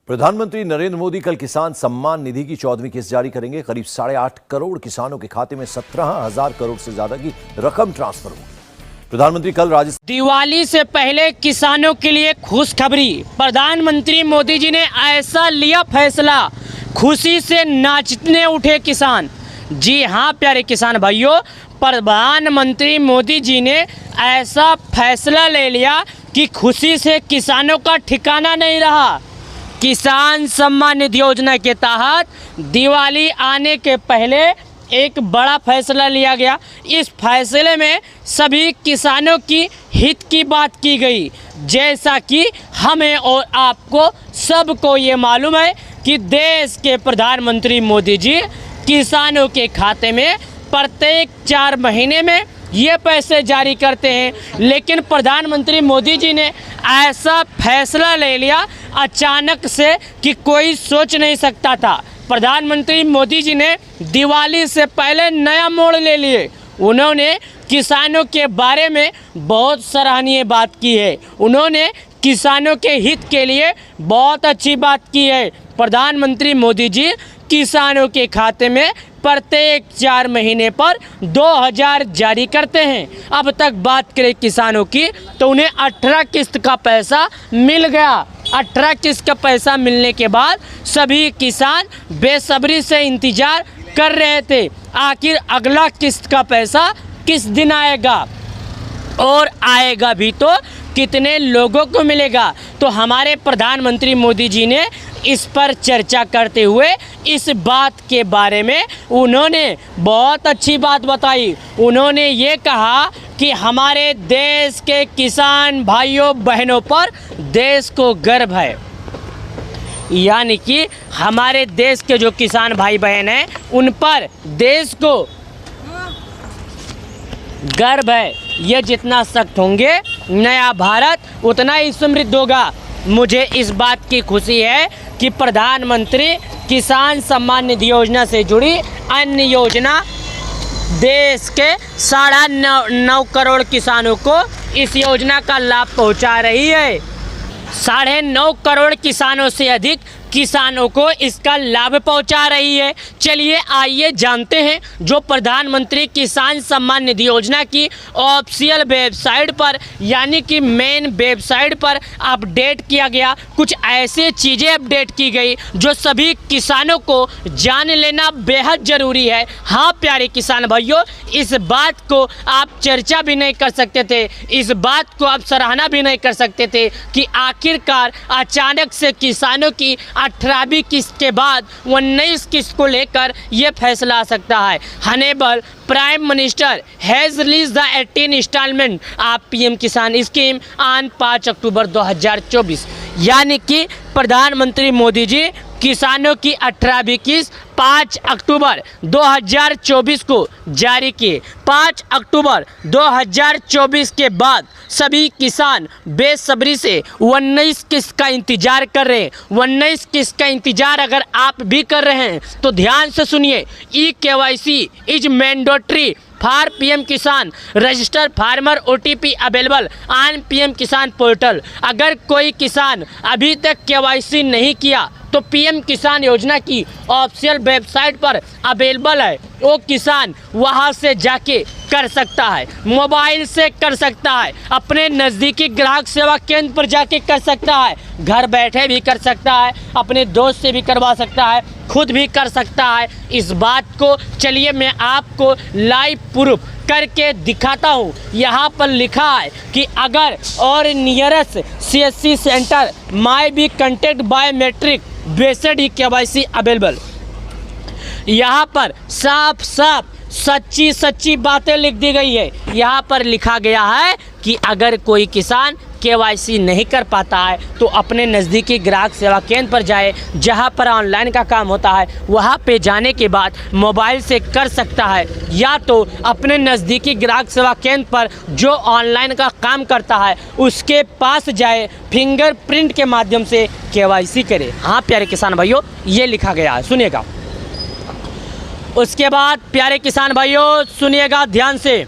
प्रधानमंत्री नरेंद्र मोदी कल किसान सम्मान निधि की 14वीं किस्त जारी करेंगे। करीब 8.5 करोड़ किसानों के खाते में 17,000 करोड़ से ज्यादा की रकम ट्रांसफर होगी। प्रधानमंत्री कल राजस्थान दिवाली से पहले किसानों के लिए खुशखबरी। प्रधानमंत्री मोदी जी ने ऐसा लिया फैसला, खुशी से नाचने उठे किसान। जी हाँ प्यारे किसान भाइयों, प्रधानमंत्री मोदी जी ने ऐसा फैसला ले लिया कि खुशी से किसानों का ठिकाना नहीं रहा। किसान सम्मान निधि योजना के तहत दिवाली आने के पहले एक बड़ा फैसला लिया गया। इस फैसले में सभी किसानों की हित की बात की गई। जैसा कि हमें और आपको सबको ये मालूम है कि देश के प्रधानमंत्री मोदी जी किसानों के खाते में प्रत्येक 4 महीने में ये पैसे जारी करते हैं, लेकिन प्रधानमंत्री मोदी जी ने ऐसा फैसला ले लिया अचानक से कि कोई सोच नहीं सकता था। प्रधानमंत्री मोदी जी ने दिवाली से पहले नया मोड़ ले लिए। उन्होंने किसानों के बारे में बहुत सराहनीय बात की है। उन्होंने किसानों के हित के लिए बहुत अच्छी बात की है। प्रधानमंत्री मोदी जी किसानों के खाते में प्रत्येक 4 महीने पर 2,000 जारी करते हैं। अब तक बात करें किसानों की तो उन्हें 18 किस्त का पैसा मिल गया। 18 किस्त का पैसा मिलने के बाद सभी किसान बेसब्री से इंतजार कर रहे थे, आखिर अगला किस्त का पैसा किस दिन आएगा और आएगा भी तो कितने लोगों को मिलेगा। तो हमारे प्रधानमंत्री मोदी जी ने इस पर चर्चा करते हुए इस बात के बारे में उन्होंने बहुत अच्छी बात बताई। उन्होंने ये कहा कि हमारे देश के किसान भाइयों बहनों पर देश को गर्व है, यानी कि हमारे देश के जो किसान भाई बहन हैं उन पर देश को गर्व है। ये जितना सख्त होंगे नया भारत उतना ही समृद्ध होगा। मुझे इस बात की खुशी है कि प्रधानमंत्री किसान सम्मान निधि योजना से जुड़ी अन्य योजना देश के 9.5 करोड़ किसानों को इस योजना का लाभ पहुंचा रही है। 9.5 करोड़ किसानों से अधिक किसानों को इसका लाभ पहुंचा रही है। चलिए आइए जानते हैं जो प्रधानमंत्री किसान सम्मान निधि योजना की ऑफिशियल वेबसाइट पर यानी कि मेन वेबसाइट पर अपडेट किया गया। कुछ ऐसे चीज़ें अपडेट की गई जो सभी किसानों को जान लेना बेहद ज़रूरी है। हाँ प्यारे किसान भाइयों, इस बात को आप चर्चा भी नहीं कर सकते थे, इस बात को आप सराहना भी नहीं कर सकते थे कि आखिरकार अचानक से किसानों की 18वीं किस्त के बाद 19 किस्त को लेकर यह फैसला आ सकता है। Honourable prime minister has release the 18 instalment of PM Kisan scheme on 5 October 2024, यानी कि प्रधानमंत्री मोदी जी किसानों की 18वीं किस्त 5 अक्टूबर 2024 को जारी किए। 5 अक्टूबर 2024 के बाद सभी किसान बेसब्री से 19 किस्त का इंतजार कर रहे हैं। 19 किस्त का इंतजार अगर आप भी कर रहे हैं तो ध्यान से सुनिए। KYC is mandatory for PM Kisan, register farmer OTP available on PM Kisan portal. अगर कोई किसान अभी तक KYC नहीं किया तो पीएम किसान योजना की ऑफिशियल वेबसाइट पर अवेलेबल है, वो किसान वहां से जाके कर सकता है, मोबाइल से कर सकता है, अपने नज़दीकी ग्राहक सेवा केंद्र पर जाके कर सकता है, घर बैठे भी कर सकता है, अपने दोस्त से भी करवा सकता है, खुद भी कर सकता है। इस बात को चलिए मैं आपको लाइव प्रूफ करके दिखाता हूँ। यहाँ पर लिखा है कि अगर और nearest CSC centre may be contact biometric based KYC available. यहाँ पर साफ साफ सच्ची बातें लिख दी गई है। यहाँ पर लिखा गया है कि अगर कोई किसान KYC नहीं कर पाता है तो अपने नज़दीकी ग्राहक सेवा केंद्र पर जाए, जहाँ पर ऑनलाइन का काम होता है वहाँ पे जाने के बाद मोबाइल से कर सकता है, या तो अपने नज़दीकी ग्राहक सेवा केंद्र पर जो ऑनलाइन का काम करता है उसके पास जाए, फिंगरप्रिंट के माध्यम से KYC करे। हाँ प्यारे किसान भाइयों, ये लिखा गया है, सुनिएगा। उसके बाद प्यारे किसान भाइयों सुनिएगा ध्यान से,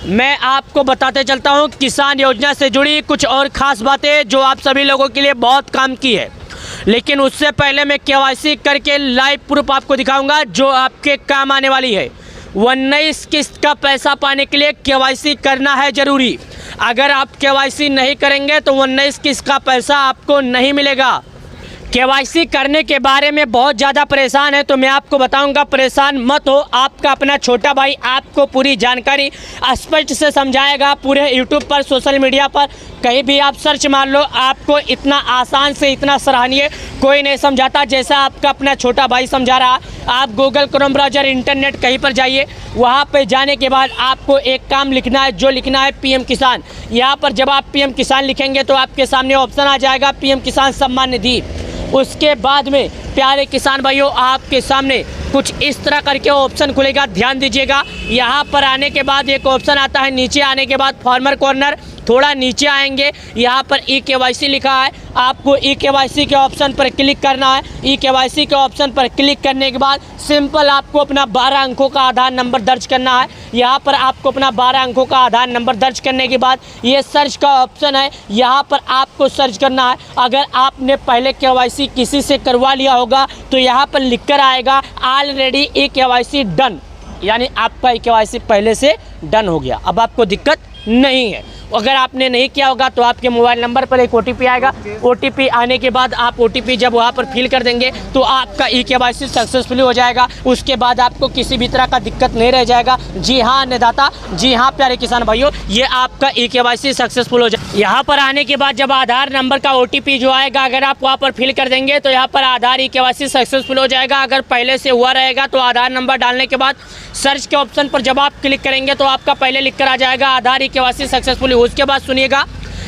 मैं आपको बताते चलता हूं किसान योजना से जुड़ी कुछ और ख़ास बातें जो आप सभी लोगों के लिए बहुत काम की है। लेकिन उससे पहले मैं केवाईसी करके लाइव प्रूफ आपको दिखाऊंगा जो आपके काम आने वाली है। 19 किस्त का पैसा पाने के लिए केवाईसी करना है ज़रूरी। अगर आप केवाईसी नहीं करेंगे तो 19 किस्त का पैसा आपको नहीं मिलेगा। केवाईसी करने के बारे में बहुत ज़्यादा परेशान है तो मैं आपको बताऊंगा, परेशान मत हो। आपका अपना छोटा भाई आपको पूरी जानकारी स्पष्ट से समझाएगा। पूरे यूट्यूब पर, सोशल मीडिया पर कहीं भी आप सर्च मार लो, आपको इतना आसान से, इतना सराहनीय कोई नहीं समझाता जैसा आपका अपना छोटा भाई समझा रहा। आप गूगल क्रोम ब्राउज़र, इंटरनेट कहीं पर जाइए, वहाँ पर जाने के बाद आपको एक काम लिखना है, जो लिखना है पीएम किसान। यहाँ पर जब आप पीएम किसान लिखेंगे तो आपके सामने ऑप्शन आ जाएगा पीएम किसान सम्मान निधि। उसके बाद में प्यारे किसान भाइयों, आपके सामने कुछ इस तरह करके ऑप्शन खुलेगा, ध्यान दीजिएगा। यहाँ पर आने के बाद एक ऑप्शन आता है, नीचे आने के बाद फार्मर कॉर्नर, थोड़ा नीचे आएंगे, यहाँ पर ई केवाईसी लिखा है। आपको ई केवाईसी के ऑप्शन पर क्लिक करना है। ई केवाईसी के ऑप्शन पर क्लिक करने के बाद सिंपल आपको अपना 12 अंकों का आधार नंबर दर्ज करना है। यहाँ पर आपको अपना 12 अंकों का आधार नंबर दर्ज करने के बाद ये सर्च का ऑप्शन है, यहाँ पर आपको सर्च करना है। अगर आपने पहले केवाईसी किसी से करवा लिया होगा तो यहाँ पर लिख कर आएगा ऑलरेडी ई केवाईसी डन, यानी आपका ई केवाईसी पहले से डन हो गया, अब आपको दिक्कत नहीं है। अगर आपने नहीं किया होगा तो आपके मोबाइल नंबर पर एक OTP आएगा। OTP आने के बाद आप OTP जब वहाँ पर फिल कर देंगे तो आपका ई केवाईसी सक्सेसफुली हो जाएगा। उसके बाद आपको किसी भी तरह का दिक्कत नहीं रह जाएगा। जी हाँ अन्नदाता, जी हाँ प्यारे किसान भाइयों, ये आपका ई केवाईसी सक्सेसफुल हो जाए। यहाँ पर आने के बाद जब आधार नंबर का OTP जो आएगा, अगर आप वहाँ पर फिल कर देंगे तो यहाँ पर आधार ई केवाईसी सक्सेसफुल हो जाएगा। अगर पहले से हुआ रहेगा तो आधार नंबर डालने के बाद सर्च के ऑप्शन पर जब आप क्लिक करेंगे तो आपका पहले लिख कर आ जाएगा आधार ई केवाईसी सक्सेसफुल। उसके बाद सुनिएगा,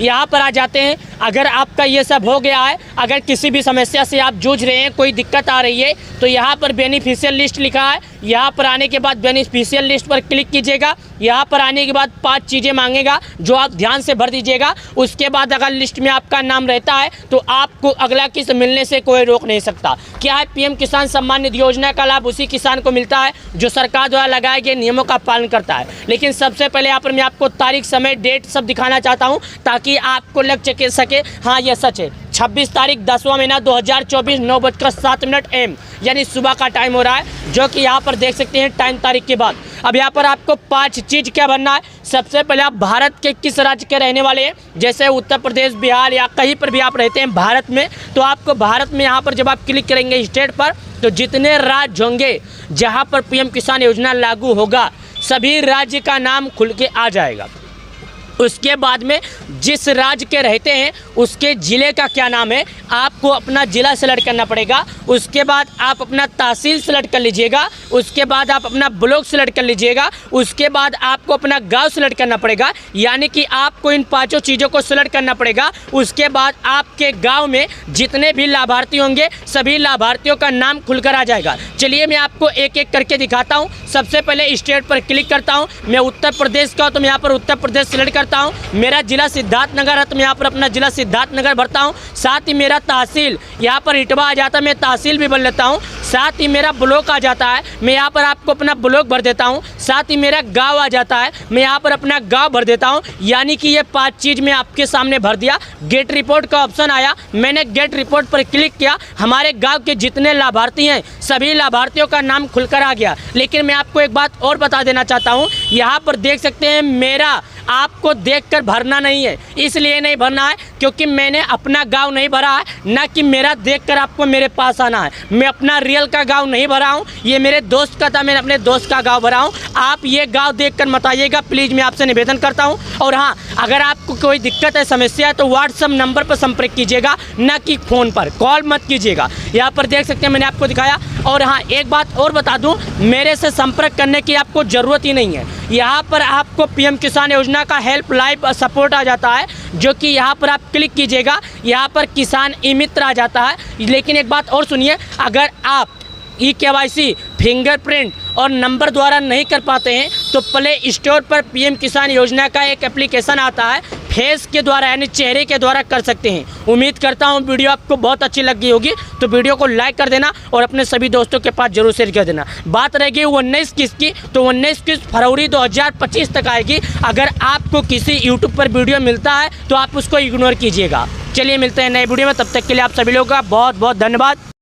यहाँ पर आ जाते हैं। अगर आपका ये सब हो गया है, अगर किसी भी समस्या से आप जूझ रहे हैं, कोई दिक्कत आ रही है, तो यहाँ पर बेनिफिशियल लिस्ट लिखा है। यहाँ पर आने के बाद बेनिफिशियल लिस्ट पर क्लिक कीजिएगा। यहाँ पर आने के बाद 5 चीज़ें मांगेगा जो आप ध्यान से भर दीजिएगा। उसके बाद अगर लिस्ट में आपका नाम रहता है तो आपको अगला किस्त मिलने से कोई रोक नहीं सकता। क्या है, पीएम किसान सम्मान निधि योजना का लाभ उसी किसान को मिलता है जो सरकार द्वारा लगाए गए नियमों का पालन करता है। लेकिन सबसे पहले यहाँ पर मैं आपको तारीख, समय, डेट सब दिखाना चाहता हूँ ताकि आपको लग सके हाँ ये सच है। 26 तारीख 10वां महीना 2024 9:07 AM, यानी सुबह का टाइम हो रहा है, जो कि यहाँ पर देख सकते हैं टाइम तारीख के बाद। अब यहाँ पर आपको 5 चीज़ क्या भरना है। सबसे पहले आप भारत के किस राज्य के रहने वाले हैं, जैसे उत्तर प्रदेश, बिहार या कहीं पर भी आप रहते हैं भारत में, तो आपको भारत में यहाँ पर जब आप क्लिक करेंगे स्टेट पर, तो जितने राज्य होंगे जहाँ पर पीएम किसान योजना लागू होगा सभी राज्य का नाम खुल के आ जाएगा। उसके बाद में जिस राज्य के रहते हैं उसके ज़िले का क्या नाम है, आपको अपना ज़िला सेलेक्ट करना पड़ेगा। उसके बाद आप अपना तहसील सेलेक्ट कर लीजिएगा। उसके बाद आप अपना ब्लॉक सेलेक्ट कर लीजिएगा। उसके बाद आपको अपना गांव सेलेक्ट करना पड़ेगा, यानी कि आपको इन 5 चीज़ों को सेलेक्ट करना पड़ेगा। उसके बाद आपके गाँव में जितने भी लाभार्थी होंगे सभी लाभार्थियों का नाम खुलकर आ जाएगा। चलिए मैं आपको एक एक करके दिखाता हूँ। सबसे पहले स्टेट पर क्लिक करता हूँ। मैं उत्तर प्रदेश का, तो मैं यहाँ पर उत्तर प्रदेश सेलेक्ट करता हूँ। मेरा जिला सिद्धार्थनगर है तो मैं यहाँ पर अपना जिला सिद्धार्थनगर भरता हूँ। साथ ही मेरा तहसील यहाँ पर इटवा आ जाता है, मैं तहसील भी भर लेता हूँ। साथ ही मेरा ब्लॉक आ जाता है, मैं यहाँ पर आपको अपना ब्लॉक भर देता हूँ। साथ ही मेरा गांव आ जाता है, मैं यहाँ पर अपना गांव भर देता हूँ। यानी कि ये 5 चीज़ मैं आपके सामने भर दिया। गेट रिपोर्ट का ऑप्शन आया, मैंने गेट रिपोर्ट पर क्लिक किया। हमारे गाँव के जितने लाभार्थी हैं सभी लाभार्थियों का नाम खुलकर आ गया। लेकिन मैं आपको एक बात और बता देना चाहता हूँ, यहाँ पर देख सकते हैं मेरा आपको देखकर भरना नहीं है। इसलिए नहीं भरना है क्योंकि मैंने अपना गांव नहीं भरा है, ना कि मेरा देखकर आपको मेरे पास आना है। मैं अपना रियल का गांव नहीं भरा हूँ, ये मेरे दोस्त का था, मैंने अपने दोस्त का गांव भरा हूँ। आप ये गांव देखकर मत आइएगा प्लीज़, मैं आपसे निवेदन करता हूँ। और हाँ, अगर आपको कोई दिक्कत है, समस्या है तो व्हाट्सअप नंबर पर संपर्क कीजिएगा, ना कि फ़ोन पर, कॉल मत कीजिएगा। यहाँ पर देख सकते हैं मैंने आपको दिखाया। और हाँ, एक बात और बता दूँ, मेरे से संपर्क करने की आपको ज़रूरत ही नहीं है। यहाँ पर आपको पीएम किसान योजना का हेल्प लाइव सपोर्ट आ जाता है, जो कि यहाँ पर आप क्लिक कीजिएगा, यहाँ पर किसान ई मित्र आ जाता है। लेकिन एक बात और सुनिए, अगर आप ई केवाईसी फिंगरप्रिंट और नंबर द्वारा नहीं कर पाते हैं तो प्ले स्टोर पर पीएम किसान योजना का एक एप्लीकेशन आता है, फेस के द्वारा यानी चेहरे के द्वारा कर सकते हैं। उम्मीद करता हूँ वीडियो आपको बहुत अच्छी लगी होगी, तो वीडियो को लाइक कर देना और अपने सभी दोस्तों के पास जरूर शेयर कर देना। बात रहेगी 19 किस्त की, तो 19 किस्त फरवरी 2025 तक आएगी। अगर आपको किसी यूट्यूब पर वीडियो मिलता है तो आप उसको इग्नोर कीजिएगा। चलिए मिलते हैं नए वीडियो में, तब तक के लिए आप सभी लोगों का बहुत बहुत धन्यवाद।